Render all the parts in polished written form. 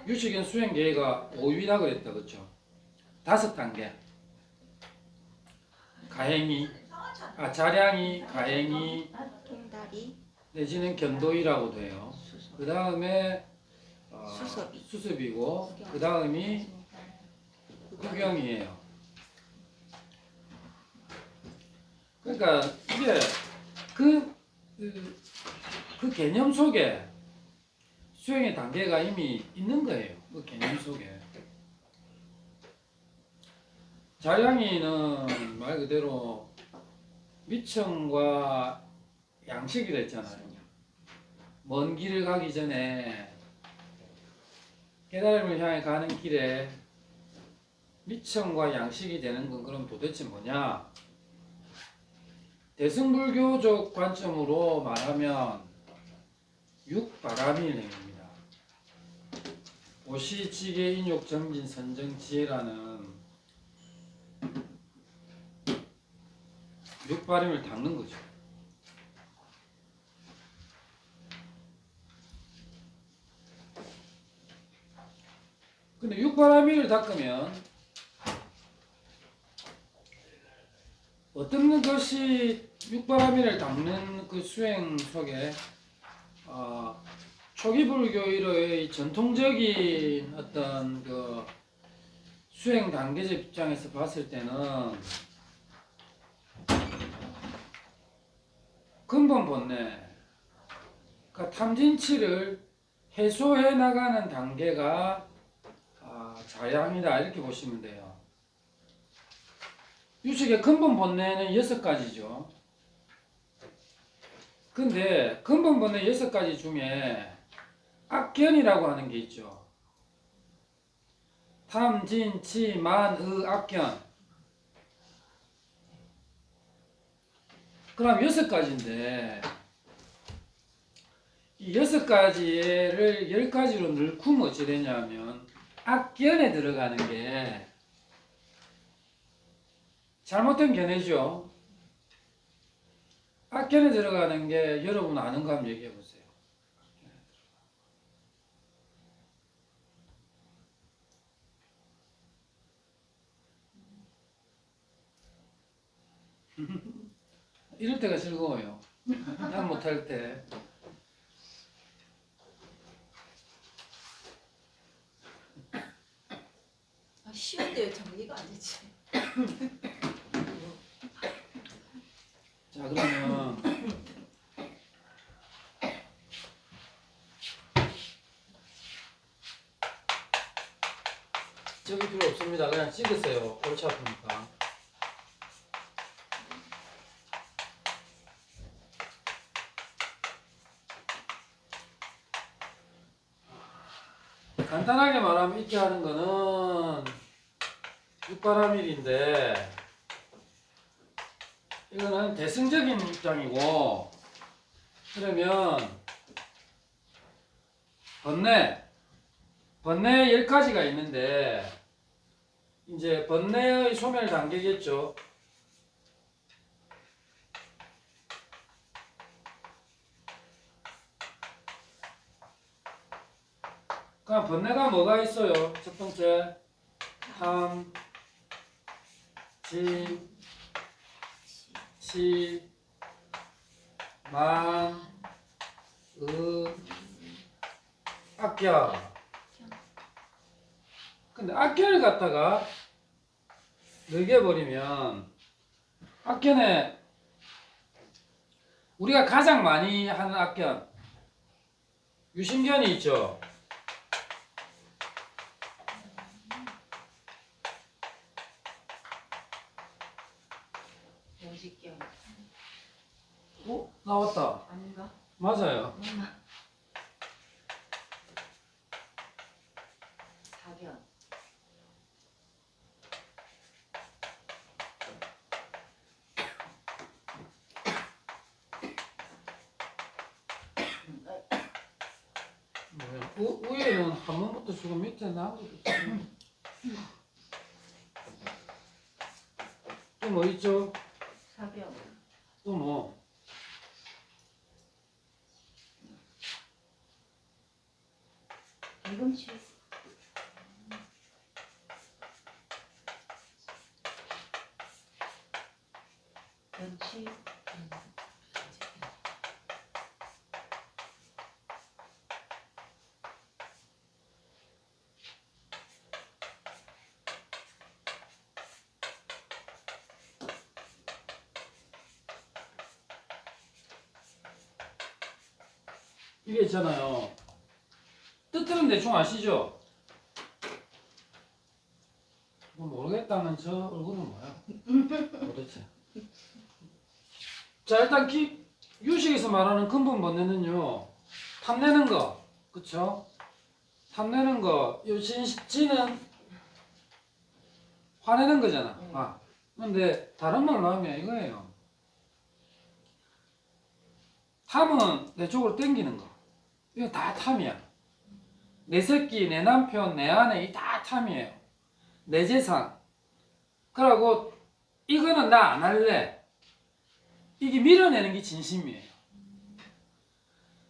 유식인 수행 계획가 5위라 그랬다, 그렇죠? 5단계. 가행이, 자량이, 가행이, 통다리, 내지는 견도이라고 돼요. 그 다음에 수습이고, 그 다음이 구경이에요. 그러니까 이게 그 개념 속에 수행의 단계가 이미 있는 거예요. 그 개념 속에. 자량이는 말 그대로 미청과 양식이 됐잖아요. 먼 길을 가기 전에 깨달음을 향해 가는 길에 미청과 양식이 되는 건 그럼 도대체 뭐냐? 대승불교적 관점으로 말하면 육바라밀행입니다. 오시지계 인욕 정진 선정 지혜라는 육바람을 닦는 거죠. 근데 육바라밀을 닦으면 어떤 것이 육바라밀을 닦는 그 수행 속에 초기 불교의 전통적인 어떤 그 수행 단계적 입장에서 봤을 때는 근본 본래, 그러니까 탐진치를 해소해 나가는 단계가 자양이다 이렇게 보시면 돼요. 유식의 근본 본래는 6가지죠. 근데 근본 본래 6가지 중에 악견이라고 하는 게 있죠. 탐, 진, 치, 만, 악견. 그럼 6가지인데 이 6가지를 10가지로 늘쿠면 어찌 되냐면 악견에 들어가는 게 잘못된 견해죠. 악견에 들어가는 게 여러분 아는가 한번 얘기해 보세요. 이럴 때가 즐거워요. 난 못할 때. 쉬운데 왜 정리가 안 되지? 자, 그러면 적을 필요 없습니다. 그냥 찍으세요. 골치 아프니까. 간단하게 말하면 있게 하는 거는 육바라밀인데 이거는 대승적인 입장이고, 그러면 번뇌 10가지가 있는데 이제 번뇌의 소멸 단계겠죠. 그럼 번뇌가 뭐가 있어요? 첫 번째 탐, 진, 치, 만, 악견. 근데 악견을 갖다가 먹여버리면 악견에 우리가 가장 많이 하는 악견 유심견이 있죠. 영식견. 나왔다. 아닌가? 맞아요. 사견. 위에는 한 번부터 주고 밑에 나오고 또 뭐 있죠? 사견. 또 뭐? 이금치. 이게 있잖아요. 뜻들은 대충 아시죠? 뭐 모르겠다는 저 얼굴은 뭐야? 도대체. 자, 일단 유식에서 말하는 근본 번뇌는요. 탐내는 거, 그쵸? 탐내는 거, 요 진은 화내는 거잖아. 아, 근데 다른 말로 하면 이거예요. 탐은 내 쪽으로 땡기는 거. 이거 다 탐이야. 내 새끼, 내 남편, 내 아내 이 다 탐이에요. 내 재산. 그러고 이거는 나 안 할래. 이게 밀어내는 게 진심이에요.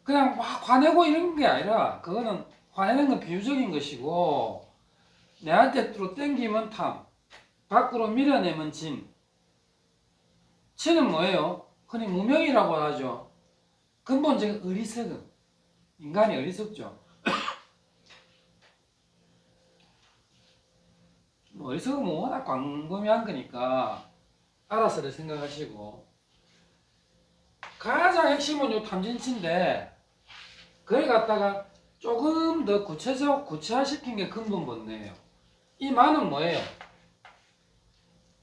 그냥 막 화내고 이런 게 아니라 그거는 화내는 건 비유적인 것이고 내한테로 땡기면 탐, 밖으로 밀어내면 진. 진은 뭐예요? 흔히 무명이라고 하죠. 근본적인 어리석음. 인간이 어리석죠. 어리석음은 워낙 광범위한 거니까 알아서를 생각하시고 가장 핵심은 요 탐진치인데 그걸 갖다가 조금 더 구체화시킨 게 근본 번뇌예요. 이 만은 뭐예요?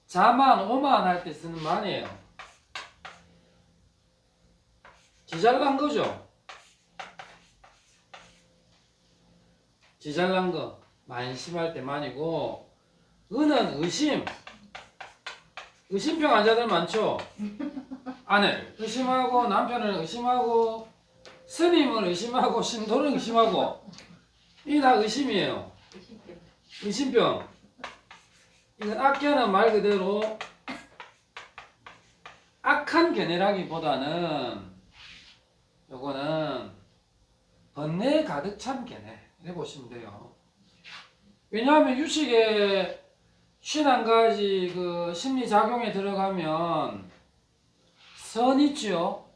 자만, 오만 할 때 쓰는 만이에요. 지잘난 거죠. 지잘난 거. 만심할 때 만이고 은은 의심. 의심병 환자들 많죠? 아내를 의심하고 남편을 의심하고 스님을 의심하고 신도를 의심하고 이게 다 의심이에요. 의심병. 이건 악견은 말 그대로 악한 견해라기보다는 요거는 번뇌에 가득 찬 견해 이렇게 보시면 돼요. 왜냐하면 유식에 51가지 그 심리작용에 들어가면 선 있죠.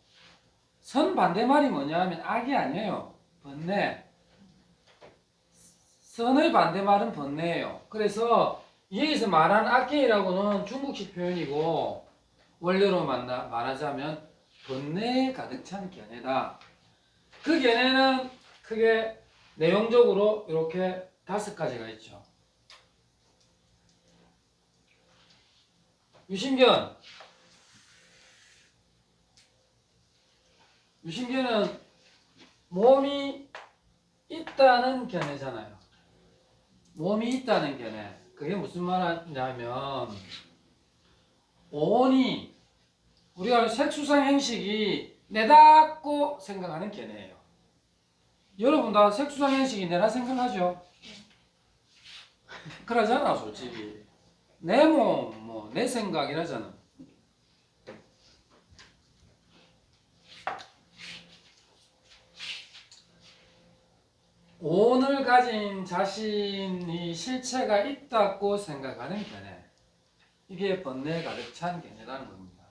선 반대말이 뭐냐 하면 악이 아니에요. 번뇌. 선의 반대말은 번뇌예요. 그래서 여기서 말하는 악계이라고는 중국식 표현이고 원래로 말하자면 번뇌에 가득 찬 견해다. 그 견해는 크게 내용적으로 이렇게 5가지가 있죠. 유심견. 유심견은 몸이 있다는 견해잖아요. 몸이 있다는 견해. 그게 무슨 말이냐면 온이 우리가 색수상 행식이 내다고 생각하는 견해예요. 여러분 다 색수상 행식이 내라 생각하죠? 그러잖아 솔직히. 내 몸, 내 생각 이러잖아. 온을 가진 자신이 실체가 있다고 생각하는 견해. 이게 번뇌에 가득 찬 견해라는 겁니다.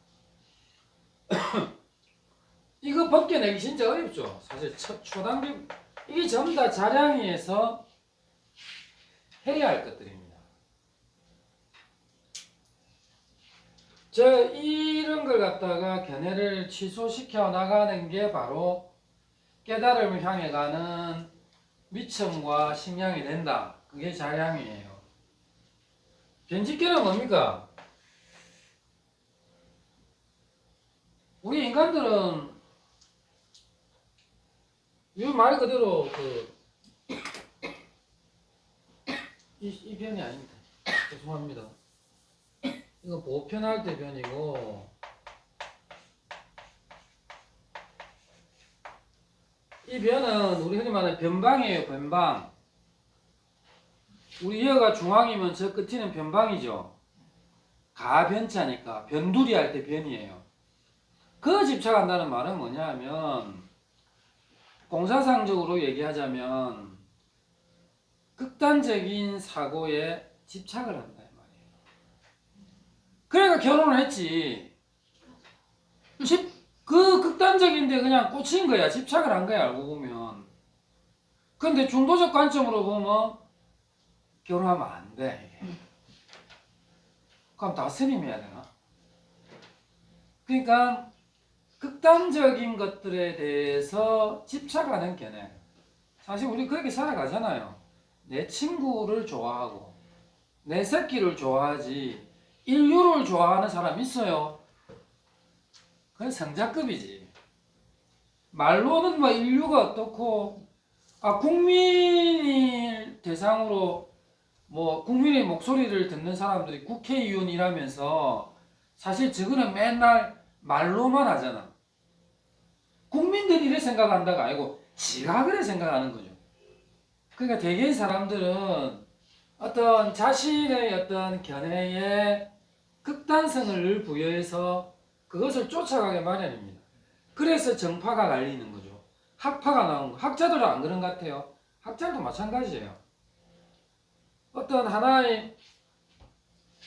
이거 벗겨내기 진짜 어렵죠. 사실 초단기 이게 전부 다 자량이에서 해야 할 것들입니다. 이런 걸 갖다가 견해를 취소시켜 나가는 게 바로 깨달음을 향해 가는 미천과 식량이 된다. 그게 자량이에요. 변직견은 뭡니까? 우리 인간들은 이 말 그대로 이 변이 아닙니다. 죄송합니다. 이거 보편할 때 변이고 이 변은 우리 흔히 말하는 변방이에요. 변방. 우리 이어가 중앙이면 저 끝에는 변방이죠. 가변자니까 변두리 할 때 변이에요. 그 집착한다는 말은 뭐냐 하면 공사상적으로 얘기하자면 극단적인 사고에 집착을 한다 이 말이에요. 그러니까 결혼을 했지. 그 극단적인데 그냥 꽂힌 거야. 집착을 한 거야 알고 보면. 근데 중도적 관점으로 보면 결혼하면 안 돼. 그럼 다 스님해야 되나? 그러니까 극단적인 것들에 대해서 집착하는 견해. 사실 우리 그렇게 살아가잖아요. 내 친구를 좋아하고 내 새끼를 좋아하지 인류를 좋아하는 사람 있어요? 그건 성자급이지. 말로는 뭐 인류가 어떻고 국민을 대상으로 뭐 국민의 목소리를 듣는 사람들이 국회의원이라면서 사실 저거는 맨날 말로만 하잖아. 국민들이 이래 생각한다가 아니고 지가 그래 생각하는 거죠. 그러니까 대개의 사람들은 어떤 자신의 어떤 견해에 극단성을 부여해서 그것을 쫓아가게 마련입니다. 그래서 정파가 갈리는 거죠. 학파가 나온 거. 학자들은 안 그런 것 같아요. 학자도 마찬가지예요. 어떤 하나의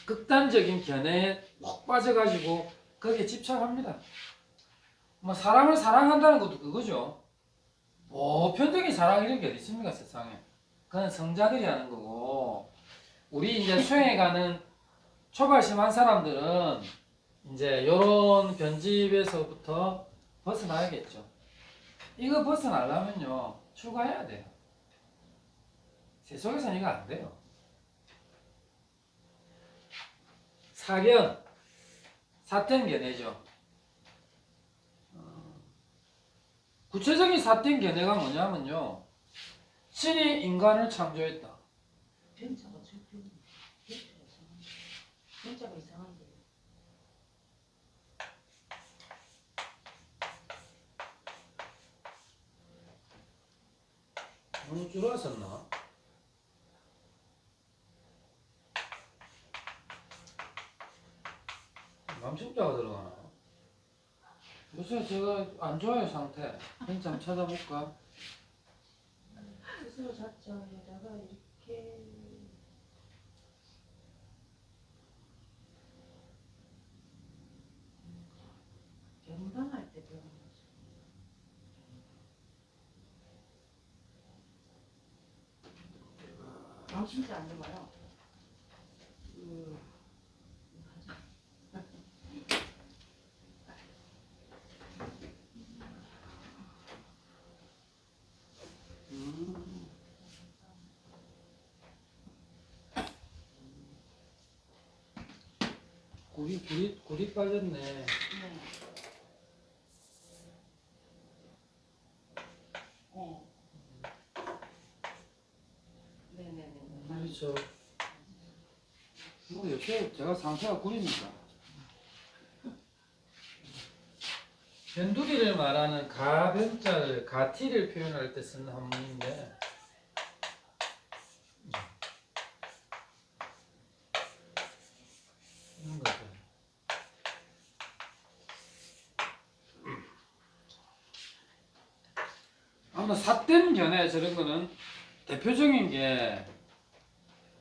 극단적인 견해에 푹 빠져가지고 거기에 집착합니다. 뭐 사람을 사랑한다는 것도 그거죠. 보편적인 사랑 이런 게 어디 있습니까 세상에. 그건 성자들이 하는 거고 우리 이제 수행해가는 초발심한 사람들은 이제 요런 변집에서부터 벗어나야겠죠. 이거 벗어나려면요 출가해야 돼요. 세속에서는 이거 안 돼요. 사견, 사텐견해죠. 구체적인 사텐견해가 뭐냐면요 신이 인간을 창조했다. 편차가 적죠. 편차가 이상한데. 너무 줄었었나? 맘속자가 들어가나? 요새 제가 안 좋아요 상태. 괜찮 한번 찾아볼까? 스스로 자자에다가 이렇게 변방할 때 배우는 거죠. 진짜 안 돼봐요. 굴이 빠졌네. 네. 네네네. 그렇죠. 뭐 요새 제가 상태가 굴입니까? 변두리를 말하는 가변자를 가티를 표현할 때 쓰는 한문인데 이런 거죠. 아무튼 삿된 견해 저런 거는 대표적인 게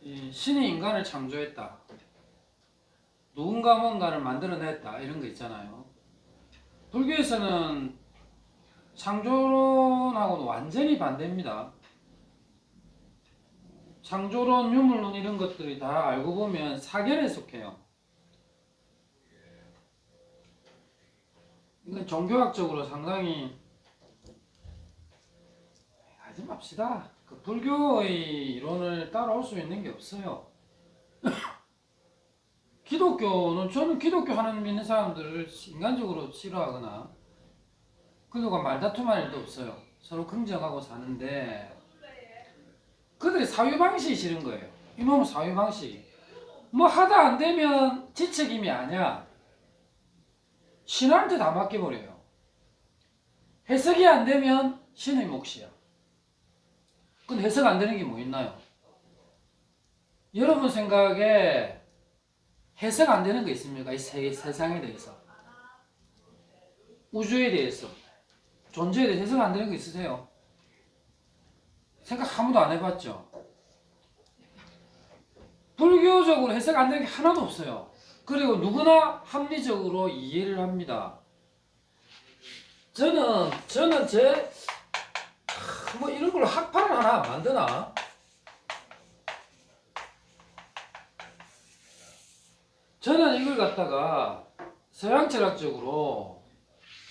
이 신이 인간을 창조했다. 누군가 뭔가를 만들어냈다. 이런 거 있잖아요. 불교에서는 창조론하고는 완전히 반대입니다. 창조론, 유물론 이런 것들이 다 알고 보면 사견에 속해요. 이건 종교학적으로 상당히 하지 맙시다. 그 불교의 이론을 따라올 수 있는 게 없어요. 기독교는 저는 기독교 하나님 믿는 사람들을 인간적으로 싫어하거나 그들과 말다툼할 일도 없어요. 서로 긍정하고 사는데 그들의 사유방식이 싫은 거예요. 이놈의 사유방식. 뭐 하다 안 되면 지 책임이 아니야. 신한테 다 맡겨버려요. 해석이 안 되면 신의 몫이야. 근데 해석 안 되는 게 뭐 있나요? 여러분 생각에 해석 안 되는 거 있습니까? 이 세상에 대해서. 우주에 대해서. 존재에 대해서 해석 안 되는 거 있으세요? 생각 아무도 안 해봤죠? 불교적으로 해석 안 되는 게 하나도 없어요. 그리고 누구나 합리적으로 이해를 합니다. 저는 뭐 이런 걸로 학파를 하나 만드나? 저는 이걸 갖다가 서양 철학적으로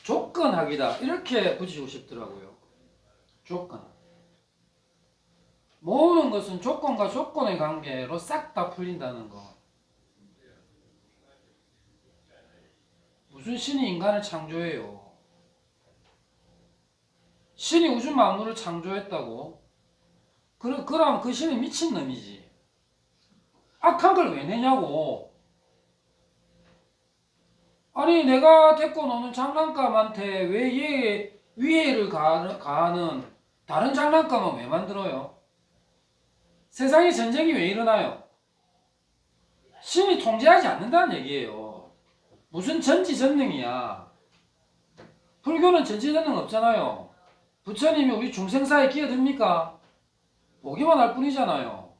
조건학이다 이렇게 붙이고 싶더라고요. 조건. 모든 것은 조건과 조건의 관계로 싹 다 풀린다는 거. 무슨 신이 인간을 창조해요? 신이 우주 만물을 창조했다고? 그럼 그 신이 미친놈이지. 악한 걸 왜 내냐고. 아니 내가 데리고 노는 장난감한테 왜 얘 위해를 가하는 다른 장난감은 왜 만들어요? 세상에 전쟁이 왜 일어나요? 신이 통제하지 않는다는 얘기예요. 무슨 전지전능이야. 불교는 전지전능 없잖아요. 부처님이 우리 중생사에 끼어듭니까? 오기만 할 뿐이잖아요.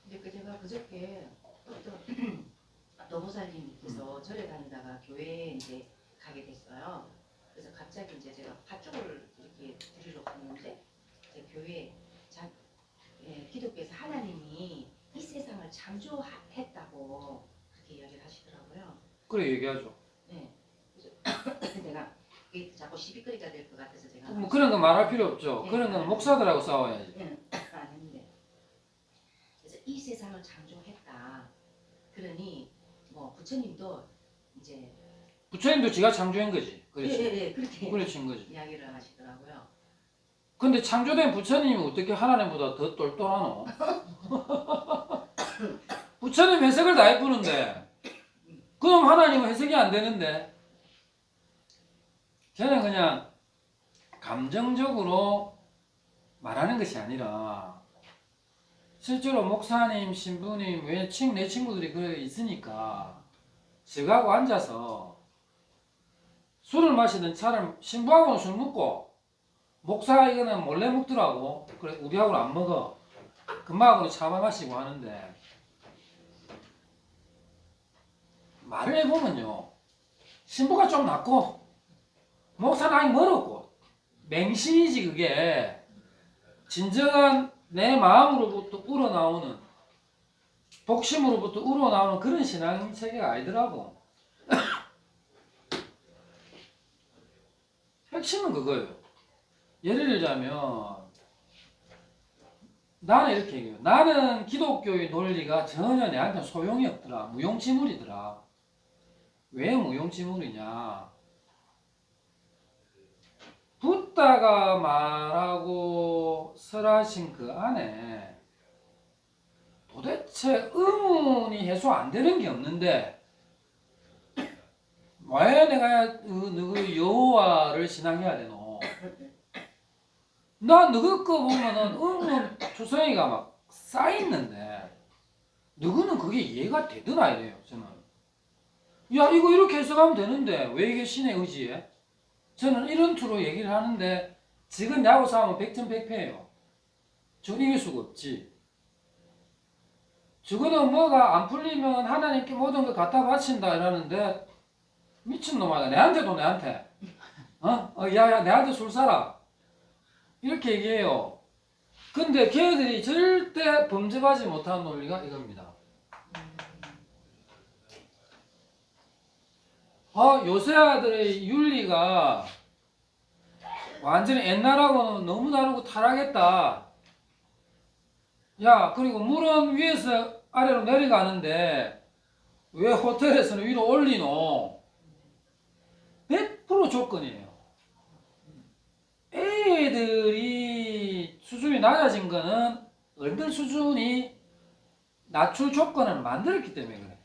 근데 그 제가 그저께 어떤 노보살님께서 절에 다니다가 교회에 이제 가게 됐어요. 그래서 갑자기 이제 제가 팥죽을 이렇게 드리러 갔는데 제 교회에 기독교에서 하나님이 이 세상을 창조했다고 그렇게 이야기를 하시더라고요. 그래 얘기하죠. 네. 그래서 내가 이게 자꾸 시비거리가 될 것 같아서 제가 뭐 그런 거 말할 필요 없죠. 네. 그런 건 목사들하고 싸워야지. 안 했는데 그래서 이 세상을 창조했다. 그러니 뭐 부처님도 이제 부처님도 지가 창조한 거지. 그렇지. 예, 그렇게 그렇지 거지. 이야기를 하시더라고요. 근데 창조된 부처님이 어떻게 하나님보다 더 똘똘하노? 부처님 해석을 다 해푸는데 그럼 하나님은 해석이 안 되는데 저는 그냥 감정적으로 말하는 것이 아니라 실제로 목사님, 신부님, 내 친구들이 그래 있으니까 저하고 앉아서 술을 마시든 차를 신부하고는 술 먹고 목사 이거는 몰래 먹더라고. 그래 우리하고는 안 먹어. 금마하고는 차만 마시고 하는데 말을 해보면요. 신부가 좀 낫고 목사는 아직 멀었고 맹신이지 그게. 진정한 내 마음으로부터 우러나오는 복심으로부터 우러나오는 그런 신앙체계가 아니더라고. 핵심은 그거예요. 예를 들자면 나는 이렇게 얘기해요. 나는 기독교의 논리가 전혀 내한테 소용이 없더라. 무용지물이더라. 왜 무용지물이냐. 붓다가 말하고 설하신 그 안에 도대체 의문이 해소 안 되는 게 없는데 왜 내가 너그 여호와를 신앙해야 되노? 나 너그 거 보면은 의문 투성이가 막 쌓이는데 누구는 그게 이해가 되더라 이래요 저는. 야 이거 이렇게 해석하면 되는데 왜 이게 신의 의지에? 저는 이런 투로 얘기를 하는데 지금 야구 싸움은 100점100패예요. 저는 이길 수가 없지. 저거는 뭐가 안 풀리면 하나님께 모든 걸 갖다 바친다 이러는데 미친놈아 내한테도 내한테 야야 내한테 술 사라 이렇게 얘기해요. 근데 걔들이 절대 범접하지 못하는 논리가 이겁니다. 요새 아들의 윤리가 완전히 옛날하고는 너무 다르고 타락했다. 야, 그리고 물은 위에서 아래로 내려가는데 왜 호텔에서는 위로 올리노? 100% 조건이에요. 애들이 수준이 낮아진 거는 어른들 수준이 낮출 조건을 만들었기 때문에 그래.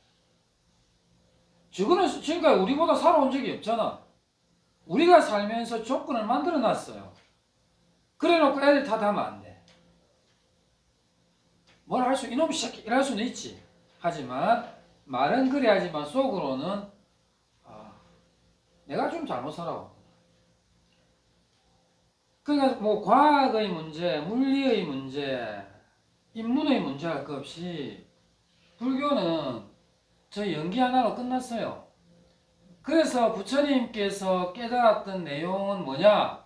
지금까지 우리보다 살아온 적이 없잖아. 우리가 살면서 조건을 만들어 놨어요. 그래 놓고 애들 탓하면 안 돼. 뭘 할 수, 이놈의 새끼 이럴 수는 있지. 하지만 말은 그래 하지만 속으로는 내가 좀 잘못 살아왔구나. 그러니까 뭐 과학의 문제, 물리의 문제, 인문의 문제 할 것 없이 불교는 저 연기 하나로 끝났어요. 그래서 부처님께서 깨달았던 내용은 뭐냐?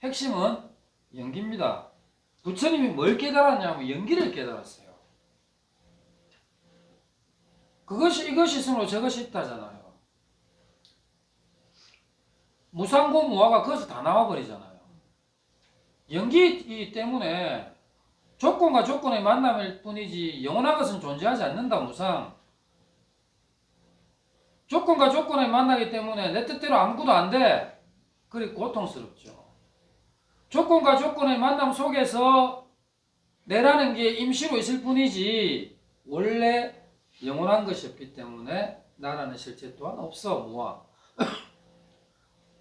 핵심은 연기입니다. 부처님이 뭘 깨달았냐면 연기를 깨달았어요. 이것이 있으므로 저것이 있다잖아요. 무상고 무화가 거기서 다 나와버리잖아요. 연기 때문에 조건과 조건의 만남일 뿐이지 영원한 것은 존재하지 않는다. 무상. 조건과 조건의 만나기 때문에 내 뜻대로 아무것도 안 돼. 그리 고통스럽죠. 조건과 조건의 만남 속에서 내라는 게 임시로 있을 뿐이지 원래 영원한 것이 없기 때문에 나라는 실체 또한 없어. 무화.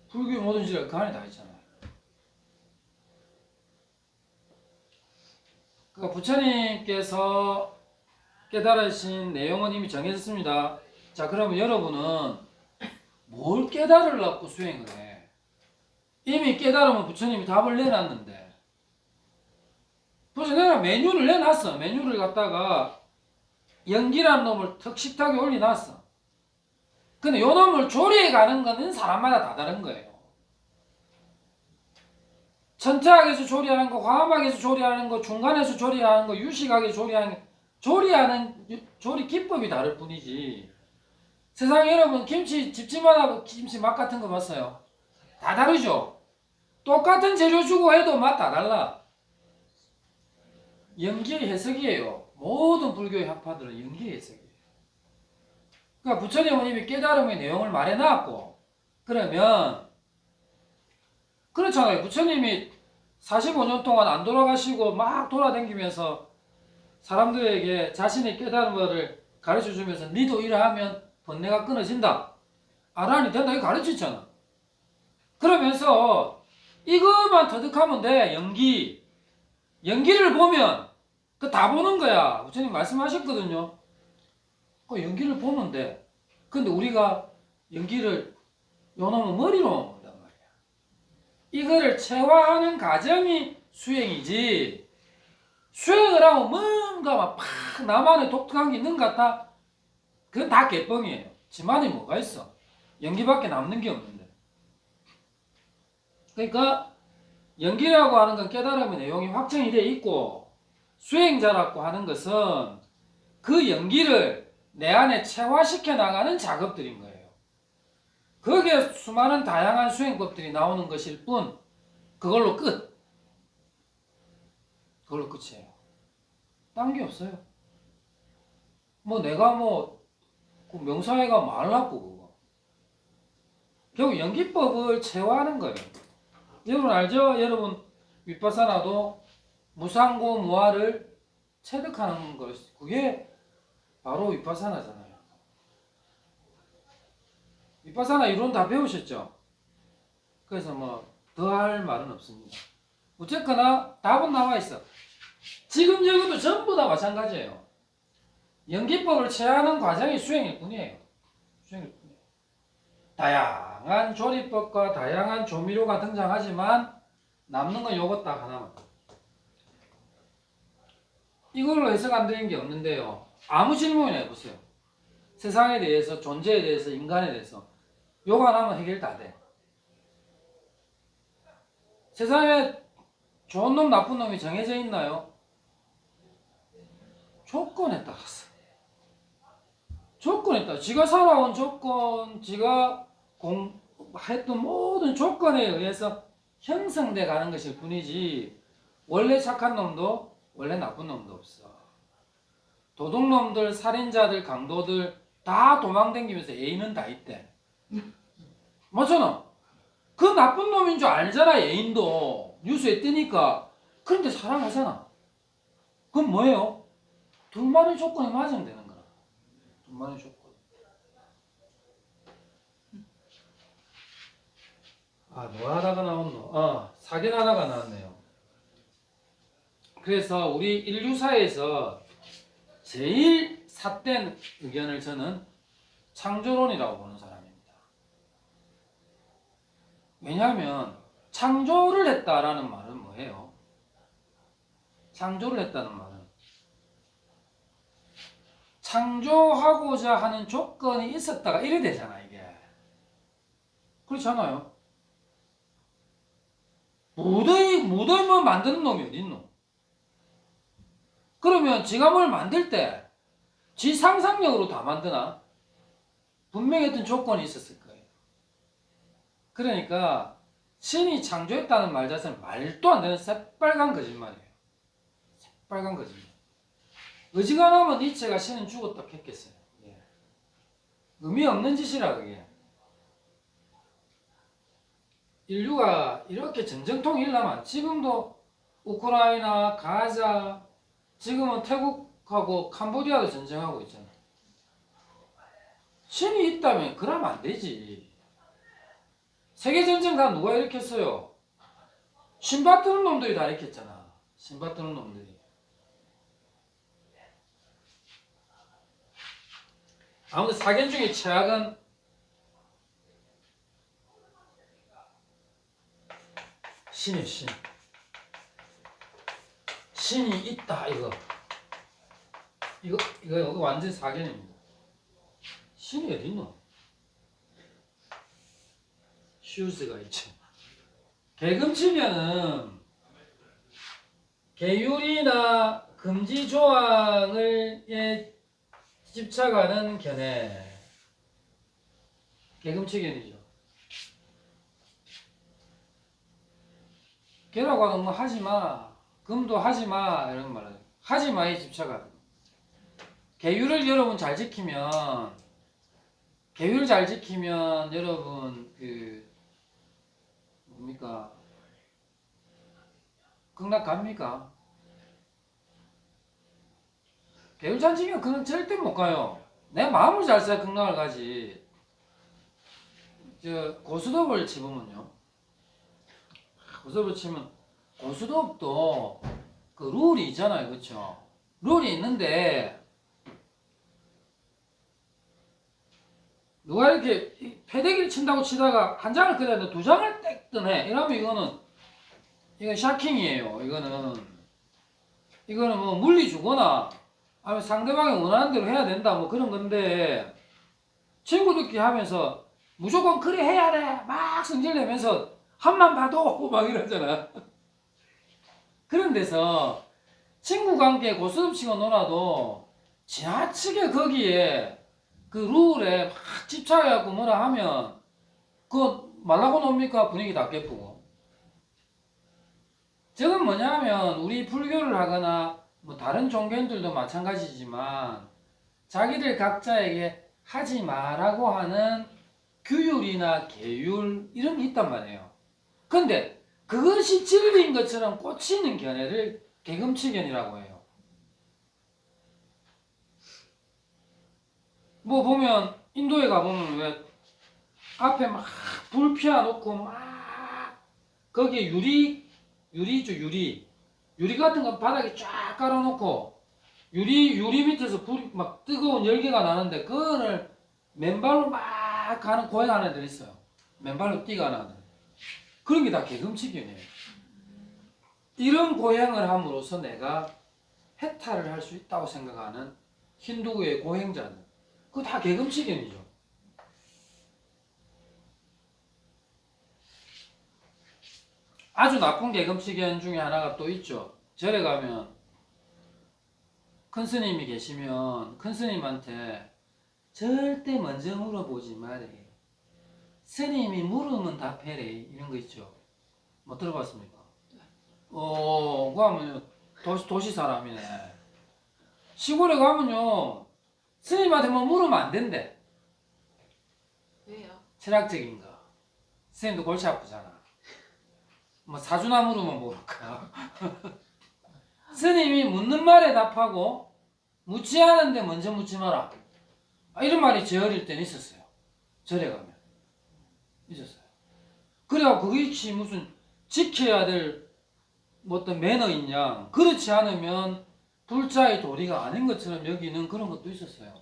불교의 모든 지혜가 그 안에 다 있잖아요. 그러니까 부처님께서 깨달으신 내용은 이미 정해졌습니다. 자, 그러면 여러분은 뭘 깨달으려고 수행을 해? 이미 깨달으면 부처님이 답을 내놨는데 벌써 내가 메뉴를 내놨어. 메뉴를 갖다가 연기라는 놈을 턱 식탁에 올려놨어. 근데 요 놈을 조리해 가는 거는 사람마다 다 다른 거예요. 천태학에서 조리하는 거, 화엄학에서 조리하는 거, 중간에서 조리하는 거, 유식학에서 조리하는 거, 조리 기법이 다를 뿐이지. 세상에 여러분 김치 집집마다 김치 맛 같은 거 봤어요? 다 다르죠? 똑같은 재료 주고 해도 맛 다 달라. 연기의 해석이에요. 모든 불교의 학파들은 연기의 해석이에요. 그러니까 부처님은 이미 깨달음의 내용을 말해놨고, 그러면 그렇잖아요. 부처님이 45년 동안 안 돌아가시고 막 돌아다니면서 사람들에게 자신의 깨달음을 가르쳐주면서 니도 이러하면 번뇌가 끊어진다. 아란이 된다. 이거 가르쳤잖아. 그러면서 이것만 터득하면 돼. 연기를 보면 그 다 보는 거야. 부처님 말씀하셨거든요. 그 연기를 보면 돼. 근데 우리가 연기를 요놈은 머리로 본단 말이야. 이거를 체화하는 과정이 수행이지. 수행을 하고 뭔가 막 나만의 독특한 게 있는 것 같아. 그건 다 개뻥이에요. 지만이 뭐가 있어. 연기밖에 남는 게 없는데. 그러니까 연기라고 하는 건 깨달음의 내용이 확정이 돼 있고, 수행자라고 하는 것은 그 연기를 내 안에 체화시켜 나가는 작업들인 거예요. 거기에 수많은 다양한 수행법들이 나오는 것일 뿐, 그걸로 끝. 그걸로 끝이에요. 딴 게 없어요. 뭐 내가 그 명사회가 말랐고 그거. 결국 연기법을 체화하는 거예요. 여러분 알죠? 여러분 윗바사나도 무상고 무아를 체득하는 것, 그게 바로 윗바사나잖아요. 윗바사나 이론 다 배우셨죠? 그래서 더 할 말은 없습니다. 어쨌거나 답은 나와 있어. 지금 여기도 전부 다 마찬가지예요. 연기법을 체화하는 과정이 수행일 뿐이에요. 수행일 뿐이에요. 다양한 조리법과 다양한 조미료가 등장하지만 남는 건 요것 딱 하나만. 이걸로 해석 안 되는 게 없는데요. 아무 질문이나 해보세요. 세상에 대해서, 존재에 대해서, 인간에 대해서. 요거 하나면 해결 다 돼. 세상에 좋은 놈, 나쁜 놈이 정해져 있나요? 조건에 따라서. 조건에 따라. 지가 살아온 조건, 지가 했던 모든 조건에 의해서 형성돼 가는 것일 뿐이지, 원래 착한 놈도 원래 나쁜 놈도 없어. 도둑놈들, 살인자들, 강도들 다 도망다니면서 애인은 다 있대. 맞잖아. 그 나쁜 놈인 줄 알잖아. 애인도 뉴스에 뜨니까. 그런데 사랑하잖아. 그건 뭐예요? 둘만의 조건이 맞으면 되는 거야. 둘만의 조건. 뭐 하다가 나왔노? 사견 하나가 나왔네요. 그래서 우리 인류사에서 제일 삿된 의견을 저는 창조론이라고 보는 사람입니다. 왜냐하면 창조를 했다라는 말은 뭐예요? 창조를 했다는 말은 창조하고자 하는 조건이 있었다가 이래 되잖아, 이게. 그렇잖아요. 무더이 만드는 놈이 어딨노? 그러면 지가 뭘 만들 때 지 상상력으로 다 만드나? 분명히 어떤 조건이 있었을 거예요. 그러니까 신이 창조했다는 말 자체는 말도 안 되는 새빨간 거짓말이에요. 새빨간 거짓말. 어지간하면 니체가 신은 죽었다 했겠어요. 예. 의미 없는 짓이라 그게. 인류가 이렇게 전쟁통이 일어나면 지금도 우크라이나, 가자, 지금은 태국하고 캄보디아도 전쟁하고 있잖아. 신이 있다면 그러면 안 되지. 세계전쟁 다 누가 일으켰어요? 신받드는 놈들이 다 일으켰잖아. 신받드는 놈들이. 아무튼 사견 중에 최악은 신이에요. 신. 신이 있다 이거 완전 사견입니다. 신이 어디 있노? 슈즈가 있죠. 계금치견은 계율이나 금지 조항을 집착하는 견해. 계금치견이죠. 개라고 하면 뭐 하지마, 금도 하지마 이런 말을 하지마에 집착하는. 계율을 여러분 잘 지키면, 계율 잘 지키면 여러분 뭡니까? 극락 갑니까? 계율 잘 지키면 그건 절대 못 가요. 내 마음을 잘 써야 극락을 가지. 고수톱을 집으면요. 고수톱을 치면 고수톱도 그 룰이 있잖아요. 그렇죠? 룰이 있는데 누가 이렇게 패대기를 친다고 치다가 한 장을 그려야 두 장을 땡 뜨네. 이러면 이건 샤킹이에요. 이거는 뭐 물리 주거나 아니면 상대방이 원하는 대로 해야 된다 뭐 그런 건데 친구들끼리 하면서 무조건 그래 해야 돼 막 성질내면서 한만 봐도 막 이러잖아. 그런 데서 친구가 함께 고스톱 치고 놀아도 지나치게 거기에 그 룰에 막 집착해갖고 뭐라 하면 그거 말라고 놉니까? 분위기 다 깨쁘고. 저건 뭐냐면 우리 불교를 하거나 뭐 다른 종교인들도 마찬가지지만 자기들 각자에게 하지 마라고 하는 규율이나 계율 이런 게 있단 말이에요. 근데 그것이 진리인 것처럼 꽂히는 견해를 계금치견이라고 해요. 뭐 보면 인도에 가보면 왜 앞에 막 불 피워놓고 막 거기에 유리 같은 거 바닥에 쫙 깔아놓고 유리 밑에서 불이 막 뜨거운 열기가 나는데 그거를 맨발로 막 가는 고행하는 애들 있어요. 맨발로 뛰가는 애들. 그런 게 다 계금치견이에요. 이런 고행을 함으로써 내가 해탈을 할 수 있다고 생각하는 힌두교의 고행자들. 그거 다 계금치견이죠. 아주 나쁜 계금치견 중에 하나가 또 있죠. 절에 가면 큰 스님이 계시면 큰 스님한테 절대 먼저 물어보지 말래. 스님이 물으면 답해래. 이런 거 있죠. 뭐 들어봤습니까? 그거 하면요. 도시 사람이네. 시골에 가면요. 스님한테 뭐 물으면 안 된대. 왜요? 철학적인 거. 스님도 골치 아프잖아. 뭐 사주나 물으면 모를까. 스님이 묻는 말에 답하고 묻지 않은데 먼저 묻지 마라. 이런 말이 제 어릴 때는 있었어요. 절에 가면. 있었어요. 그래갖고 그것이 무슨 지켜야 될 뭐 어떤 매너인 양 그렇지 않으면 불자의 도리가 아닌 것처럼 여기는 그런 것도 있었어요.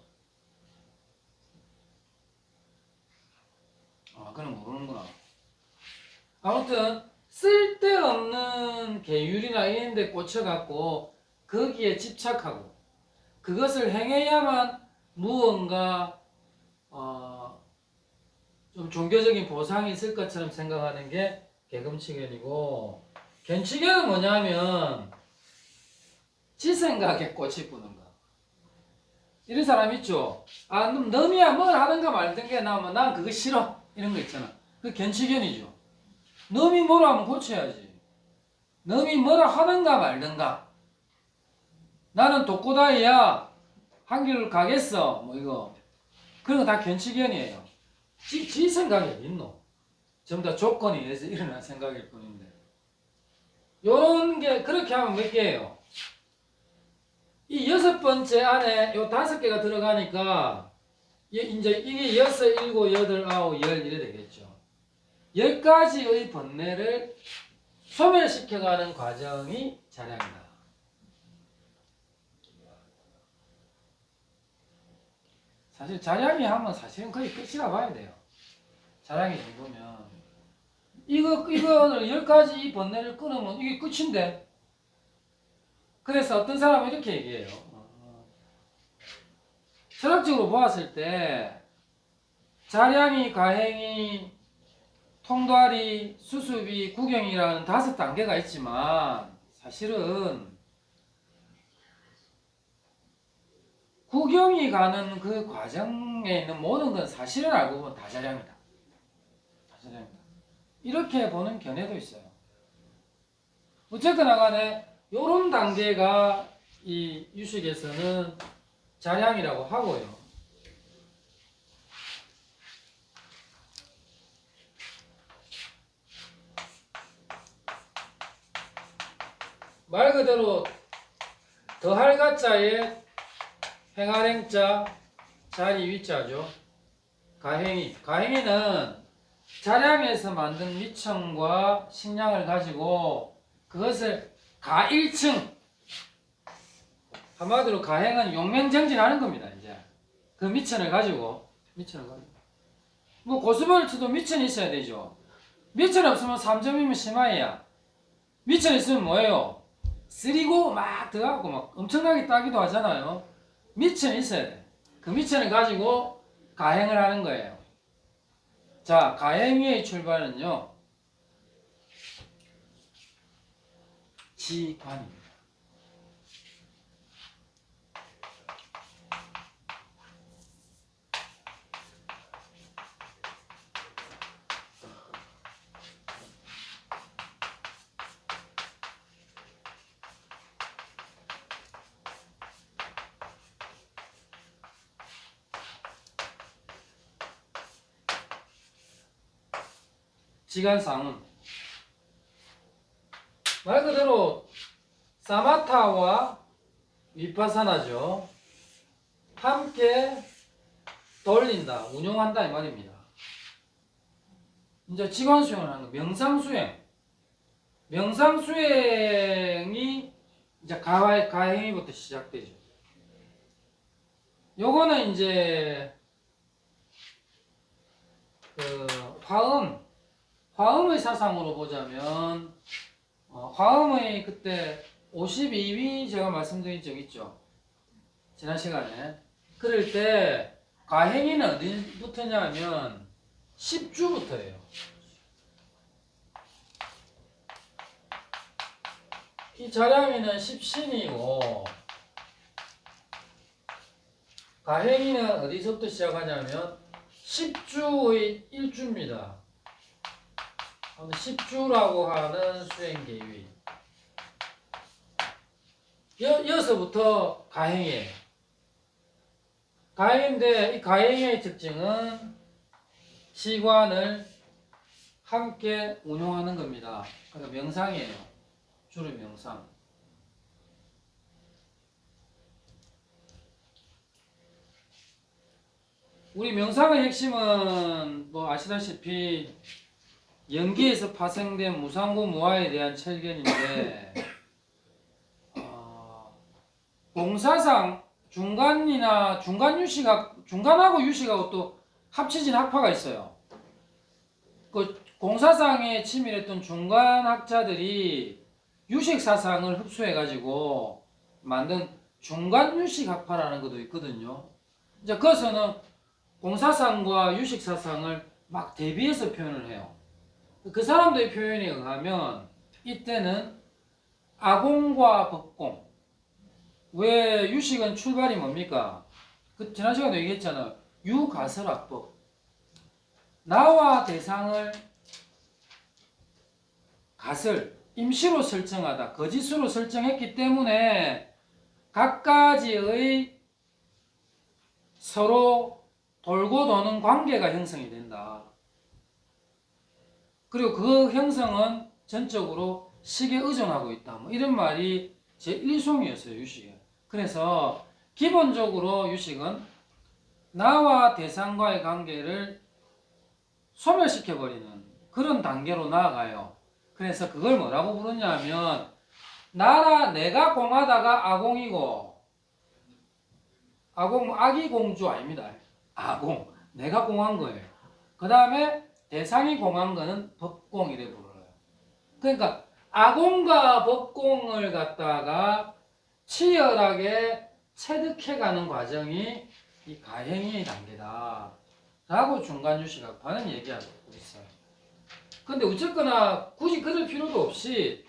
그건 모르는구나. 아무튼 쓸데없는 계율이나 이런 데 꽂혀갖고 거기에 집착하고 그것을 행해야만 무언가 좀 종교적인 보상이 있을 것처럼 생각하는 게 계금치견이고, 견치견은 뭐냐면 지 생각에 꽃이 피는 거. 이런 사람 있죠. 놈이야 뭘 하든가 말든가 난 그거 싫어 이런 거 있잖아. 그 견치견이죠. 남이 뭐라 하면 고쳐야지. 남이 뭐라 하든가 말든가. 나는 독고다이야. 한 길로 가겠어. 뭐 이거. 그런 거 다 견치견이에요. 지 생각이 어딨노? 전부 다 조건에 의해서 일어난 생각일 뿐인데. 요런 게 그렇게 하면 몇 개예요? 이 6번째 안에 요 5개가 들어가니까 이제 이게 6, 7, 8, 9, 10 이래 되겠죠. 10가지의 번뇌를 소멸시켜가는 과정이 자량이다. 사실 자량이 하면 사실은 거의 끝이라 봐야 돼요. 자량이 정도면 이거를 10가지 이 번뇌를 끊으면 이게 끝인데. 그래서 어떤 사람은 이렇게 얘기해요. 철학적으로 보았을 때 자량이, 가행이, 통달이, 수습이, 구경이라는 5단계가 있지만 사실은 구경이 가는 그 과정에 있는 모든 건 사실은 알고 보면 다 자량이다. 다 자량이다. 이렇게 보는 견해도 있어요. 어쨌거나 간에 요런 단계가 이 유식에서는 자량이라고 하고요. 말 그대로 더할 가자에 행할행자, 자리 위자죠. 가행이는 자량에서 만든 미천과 식량을 가지고 그것을 가일층, 한마디로 가행은 용맹정진하는 겁니다. 이제 그 미천을 가지고 뭐 고스벌트도 미천이 있어야 되죠. 미천 없으면 3점이면 심하야. 미천 있으면 뭐예요? 쓰리고 막 들어가고 막 엄청나게 따기도 하잖아요. 미천이 있어야 돼. 그 미천을 가지고 가행을 하는 거예요. 자, 가행의 출발은요, 지관입니다. 지간상은 말 그대로 사마타와 위파사나죠. 함께 돌린다, 운용한다 이 말입니다. 이제 지관수행을 하는 거, 명상수행. 명상수행이 이제 가행위부터 시작되죠. 요거는 이제 그 화음의 사상으로 보자면 화음의 그때 52위 제가 말씀드린 적 있죠. 지난 시간에. 그럴 때 가행위는 어디부터냐 하면 10주부터예요. 이 자량이는 10신이고 가행위는 어디서부터 시작하냐면 10주의 1주입니다. 10주라고 하는 수행계획. 여기서부터 가행이에요. 가행인데 이 가행의 특징은 시관을 함께 운용하는 겁니다. 그러니까 명상이에요. 주로 명상. 우리 명상의 핵심은 뭐 아시다시피 연기에서 파생된 무상고 무아에 대한 철견인데 공사상 중간하고 유식하고 또 합쳐진 학파가 있어요. 그 공사상에 치밀했던 중간 학자들이 유식 사상을 흡수해 가지고 만든 중간 유식 학파라는 것도 있거든요. 이제 거기서는 공사상과 유식 사상을 막 대비해서 표현을 해요. 그 사람들의 표현에 의하면 이때는 아공과 법공. 왜 유식은 출발이 뭡니까? 그 지난 시간에 얘기했잖아요. 유가설학법. 나와 대상을 갓을 임시로 설정하다 거짓으로 설정했기 때문에 각가지의 서로 돌고 도는 관계가 형성이 된다. 그리고 그 형성은 전적으로 식에 의존하고 있다. 뭐 이런 말이 제1송이었어요, 유식에. 그래서 기본적으로 유식은 나와 대상과의 관계를 소멸시켜버리는 그런 단계로 나아가요. 그래서 그걸 뭐라고 부르냐면 내가 공하다가 아공이고 아기 공주 아닙니다. 아공 내가 공한 거예요. 그 다음에 대상이 공한 거는 법공이래 불러요. 그러니까 아공과 법공을 갖다가 치열하게 체득해가는 과정이 이 가행의 단계다 라고 중간유식학파는 얘기하고 있어요. 근데 어쨌거나 굳이 그럴 필요도 없이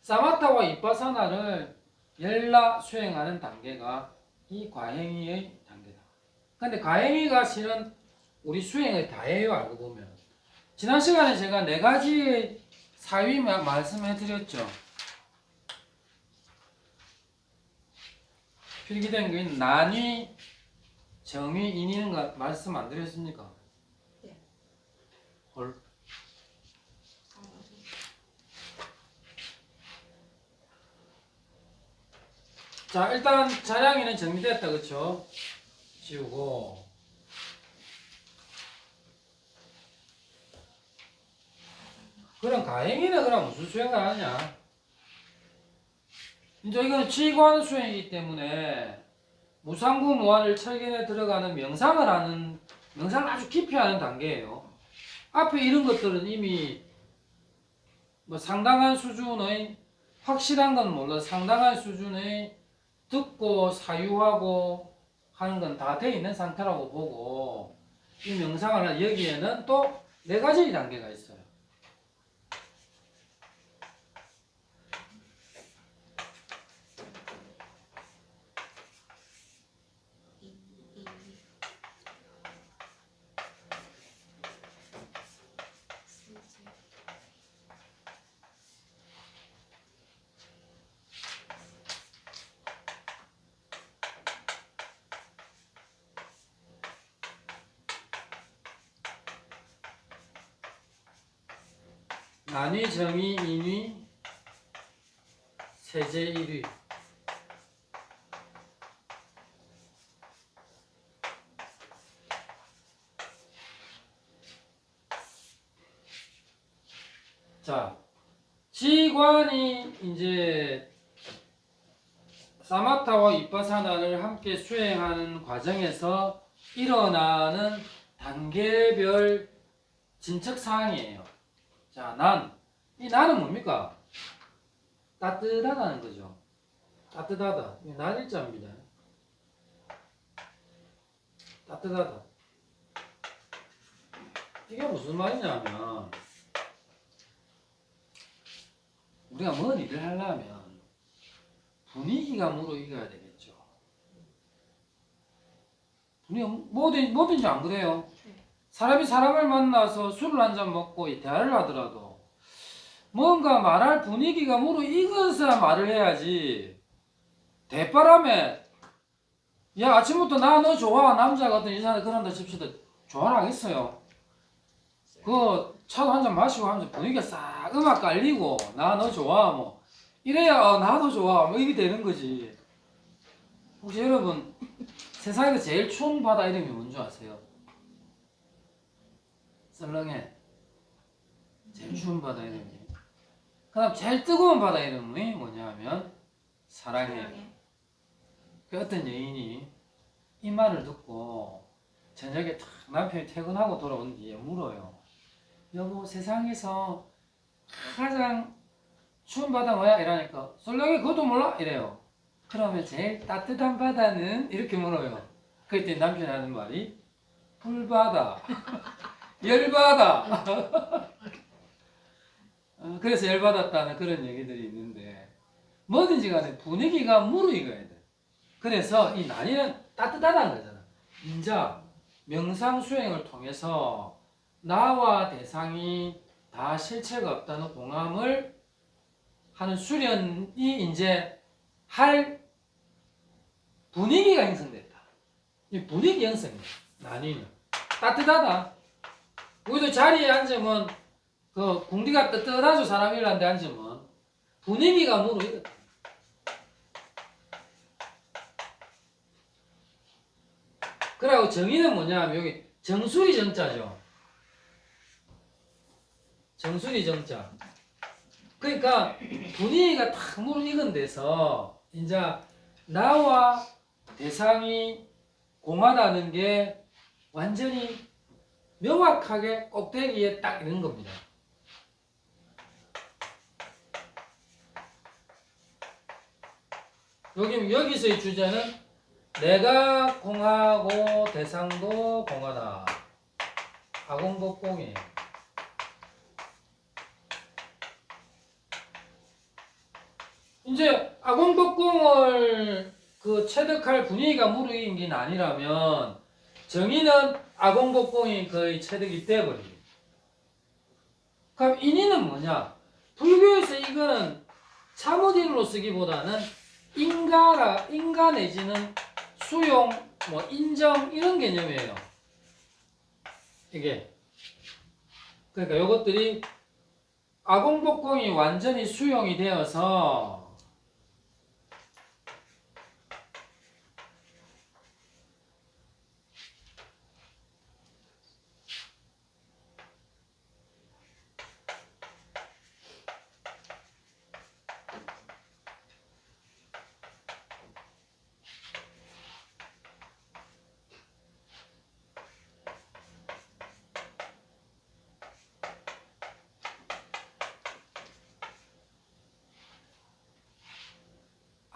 사마타와 이빠사나를 열라 수행하는 단계가 이 과행의 단계다. 근데 과행이가 실은 우리 수행의 다예요, 알고 보면. 지난 시간에 제가 4가지의 사위 말씀해 드렸죠. 필기된 난위, 정위, 인위는 거 말씀 안 드렸습니까? 네. 헐. 자, 일단 자량이는 정리됐다, 그쵸? 지우고. 그럼 가행이는 그럼 무슨 수행을 하느냐? 이제 이거는 치관 수행이기 때문에 무상구 무한을 철견에 들어가는 명상을 아주 깊이 하는 단계예요. 앞에 이런 것들은 이미 뭐 상당한 수준의 확실한 건 몰라 상당한 수준의 듣고 사유하고 하는 건 다 돼 있는 상태라고 보고 이 명상을 여기에는 또 4가지의 단계가 있어요. 난위, 정위, 인위, 세제, 일위. 자, 지관이 이제 사마타와 이빠사나를 함께 수행하는 과정에서 일어나는 단계별 진척 사항이에요. 자, 이 난은 뭡니까? 따뜻하다는 거죠. 따뜻하다. 이 난일자입니다. 따뜻하다. 이게 무슨 말이냐면 우리가 뭔 일을 하려면 분위기가 무르익어야 되겠죠. 분위기가 뭐든지 안 그래요? 사람이 사람을 만나서 술을 한잔 먹고 대화를 하더라도 뭔가 말할 분위기가 무르익어서 말을 해야지. 대바람에 야 아침부터 나 너 좋아 남자 같은 이상한 그런다 칩시다. 좋아하겠어요. 그 차도 한잔 마시고 하면서 분위기가 싹 음악 깔리고 나 너 좋아 뭐 이래야 나도 좋아 뭐 이게 되는 거지. 혹시 여러분 세상에서 제일 추운 바다 이름이 뭔지 아세요? 썰렁해. 제일 추운 바다 이름이. 그 다음 제일 뜨거운 바다 이름이 뭐냐면 사랑해. 그 어떤 여인이 이 말을 듣고 저녁에 탁 남편이 퇴근하고 돌아온 뒤에 물어요. 여보 세상에서 가장 추운 바다 뭐야? 이러니까 썰렁해 그것도 몰라? 이래요. 그러면 제일 따뜻한 바다는? 이렇게 물어요. 그때 남편이 하는 말이 불바다. 열바다. 그래서 열받았다는 그런 얘기들이 있는데 뭐든지 간에 분위기가 무르익어야 돼. 그래서 이 난이는 따뜻하다는 거잖아. 인자 명상 수행을 통해서 나와 대상이 다 실체가 없다는 공감을 하는 수련이 이제 할 분위기가 형성됐다. 이 분위기 형성이야. 나뉘는. 따뜻하다. 우리도 자리에 앉으면 그 궁디가 뜨뜻하죠. 사람이 일하는데 앉으면 분위기가 무르익었다. 그리고 정의는 뭐냐면 여기 정수리 정자죠. 정수리 정자. 그러니까 분위기가 탁 무르익은 데서 이제 나와 대상이 공하다는 게 완전히 명확하게 꼭대기에 딱 있는 겁니다. 여기서의 주제는 내가 공하고 대상도 공하다. 아공복공이에요. 이제 아공복공을 체득할 분위기가 무르익은 게 아니라면 정의는 아공복공이 거의 체득이 되어버립니다. 그럼 인의는 뭐냐? 불교에서 이거는 참어딘으로 쓰기보다는 인가 내지는 수용, 인정 이런 개념이에요. 이게 그러니까 이것들이 아공복공이 완전히 수용이 되어서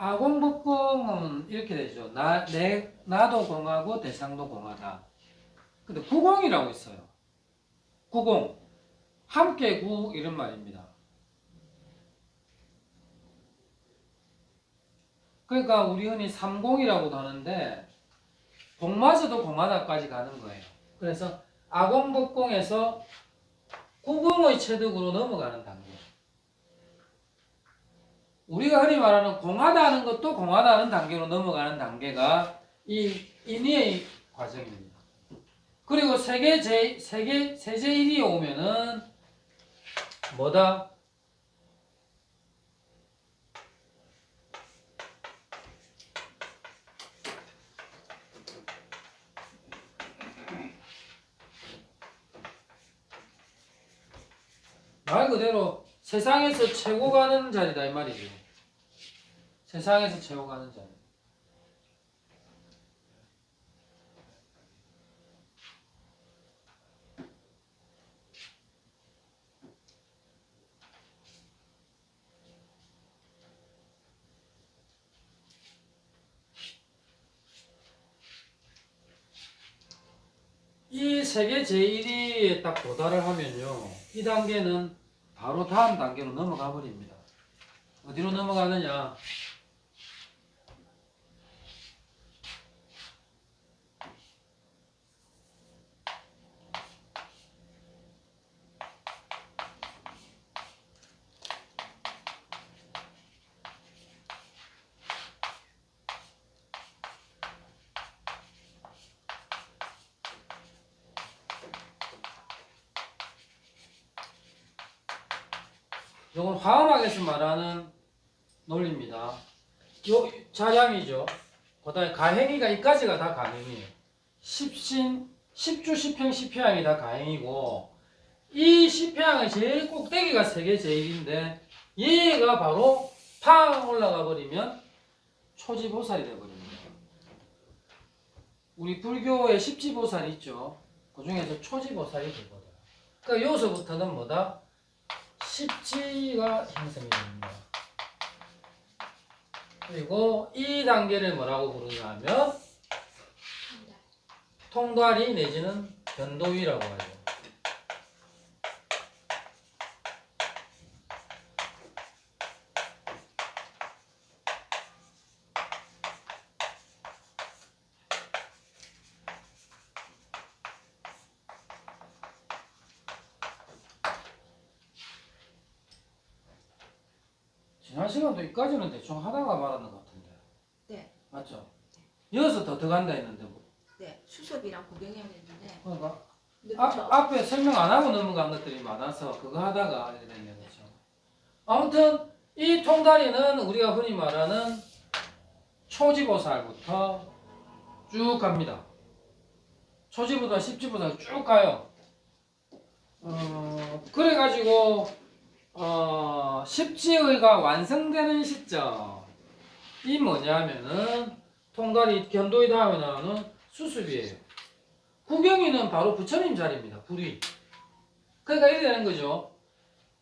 아공복공은 이렇게 되죠. 나도 공하고 대상도 공하다. 근데 구공이라고 있어요. 구공. 함께 구 이런 말입니다. 그러니까 우리 흔히 삼공이라고도 하는데 공마저도 공하다까지 가는 거예요. 그래서 아공복공에서 구공의 체득으로 넘어가는 단계. 우리가 흔히 말하는 공하다는 것도 공하다는 단계로 넘어가는 단계가 이 인의의 과정입니다. 그리고 세계 1이 오면은 뭐다? 말 그대로 세상에서 최고 가는 자리다 이 말이죠. 세상에서 최고 가는 자리. 이 세계 제1위에 딱 도달을 하면요. 이 단계는 바로 다음 단계로 넘어가 버립니다. 어디로 넘어가느냐? 이건 화음학에서 말하는 논리입니다. 요 자량이죠. 그다음에 가행이가 이까지가 다 가행이에요. 10주 10평 10평이 다 가행이고 이 10평의 제일 꼭대기가 세계 제일인데 얘가 바로 팡 올라가 버리면 초지보살이 돼 버립니다. 우리 불교에 십지보살이 있죠. 그 중에서 초지보살이 되거든. 그러니까 여기서부터는 뭐다? 십지가 형성이 됩니다. 그리고 이 단계를 뭐라고 부르냐 하면 통달이 내지는 변도위라고 하죠. 지난 시간도 이까지는 대충 하다가 말았는 것 같은데. 네. 맞죠? 이어서 더 들어간다 했는데 뭐. 네. 수습이랑 구경해야 되는데. 그러니까 근데 앞에 설명 안 하고 넘어간 것들이 많아서 그거 하다가 알게 됐네요. 그렇죠? 아무튼 이 통다리는 우리가 흔히 말하는 초지보살부터 쭉 갑니다. 초지보살, 십지보살 쭉 가요. 그래가지고 십지의가 완성되는 시점이 뭐냐면은 통다리 견도이 다음에 나오는 수습이에요. 구경이는 바로 부처님 자리입니다. 불이. 그러니까 이렇게 되는 거죠.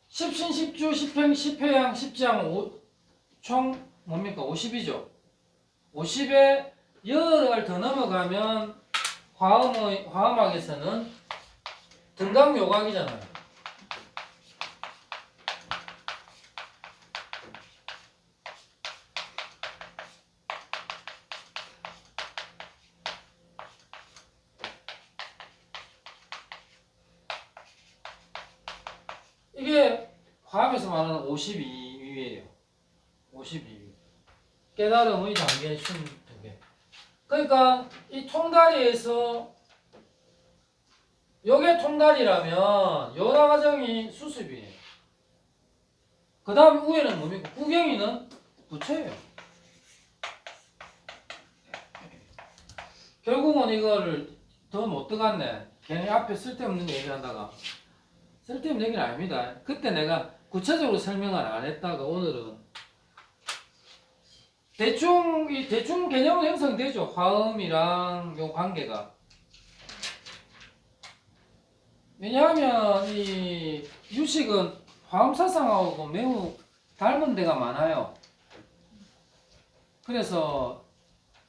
십신, 십주, 십행, 십회양, 십지양 총 뭡니까? 50이죠. 50에 열을 더 넘어가면 화음학에서는 등강묘각이잖아요. 이게 화합에서 말하는 52위예요. 52위. 깨달음의 단계 52개. 그러니까 이 통다리에서 요게 통다리라면 요 과정이 수습이에요. 그 다음 위에는 뭡니까? 구경이는 부처예요. 결국은 이거를 더 못 들어갔네. 괜히 앞에 쓸데없는 얘기를 하다가 쓸데없는 얘기는 아닙니다. 그때 내가 구체적으로 설명을 안 했다가 오늘은 대충 개념은 형성되죠. 화음이랑 요 관계가. 왜냐하면 이 유식은 화음사상하고 매우 닮은 데가 많아요. 그래서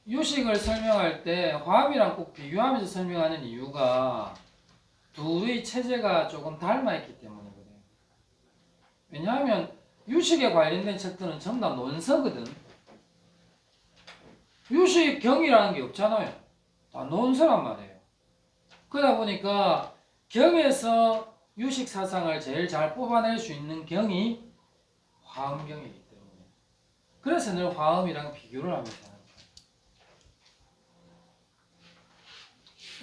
유식을 설명할 때 화음이랑 꼭 비교하면서 설명하는 이유가 둘의 체제가 조금 닮아 있기 때문이거든요. 왜냐하면 유식에 관련된 책들은 전부 다 논서거든. 유식경이라는 게 없잖아요. 다 논서란 말이에요. 그러다 보니까 경에서 유식 사상을 제일 잘 뽑아낼 수 있는 경이 화음경이기 때문에. 그래서 늘 화음이랑 비교를 하면서 하는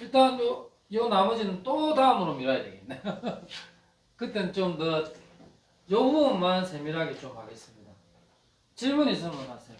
거예요. 일단 요 나머지는 또 다음으로 밀어야 되겠네. 그땐 좀 더 요 부분만 세밀하게 좀 하겠습니다. 질문 있으면 하세요.